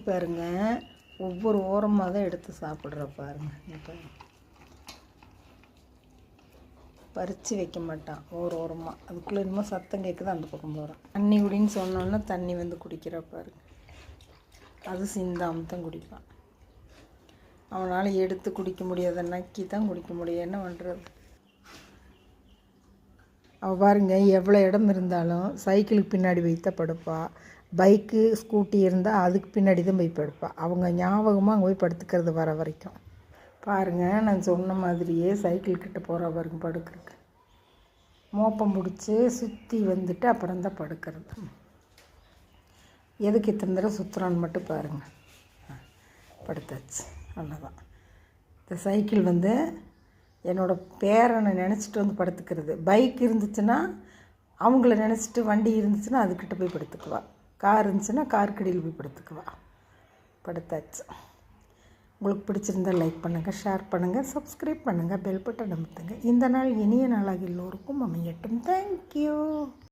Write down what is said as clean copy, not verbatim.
பாருங்கள், ஒவ்வொரு ஓரமாக தான் எடுத்து சாப்பிட்ற பாருங்கள். இப்போ பறித்து வைக்க மாட்டான் ஓரமாக, அதுக்குள்ளே என்னமோ சத்தம் கேட்குது, அந்த பக்கம் போகிறான். தண்ணி குடின்னு சொன்னோன்னா தண்ணி வந்து குடிக்கிற பாருங்க. அது சிந்தாமல் தான் குடிப்பான். அவனால் எடுத்து குடிக்க முடியாத, நக்கி தான் குடிக்க முடியும். என்ன பண்ணுறது? அவள் பாருங்கள், எவ்வளோ இடம் இருந்தாலும் சைக்கிளுக்கு பின்னாடி வைத்த படுப்பா. பைக்கு ஸ்கூட்டி இருந்தால் அதுக்கு பின்னாடி தான் போய் படுப்பா. அவங்க ஞாபகமாக அங்கே போய் படுத்துக்கிறது வர வரைக்கும். பாருங்கள், நான் சொன்ன மாதிரியே சைக்கிள் கிட்ட போகிற பாருங்க படுக்கிறதுக்கு. மோப்பம் பிடிச்சி சுற்றி வந்துட்டு அப்புறம் தான் படுக்கிறது. எதுக்கு இத்தனை தடவை சுற்றுறான்னு மட்டும் பாருங்கள். படுத்தாச்சு, அவ்வளோதான். இந்த சைக்கிள் வந்து என்னோடய பேரனை நினச்சிட்டு வந்து படுத்துக்கிறது. பைக் இருந்துச்சுன்னா அவங்கள நினச்சிட்டு, வண்டி இருந்துச்சுன்னா அதுக்கிட்ட போய் படுத்துக்குவா. கார் இருந்துச்சுன்னா காருக்கடியில் போய் படுத்துக்குவா. படுத்தாச்சு. உங்களுக்கு பிடிச்சிருந்தால் லைக் பண்ணுங்கள், ஷேர் பண்ணுங்கள், சப்ஸ்கிரைப் பண்ணுங்கள், பெல் பட்டன் அமுத்துங்க. இந்த நாள் இனிய நாளாக எல்லோருக்கும் அமையட்டும். தேங்க்யூ.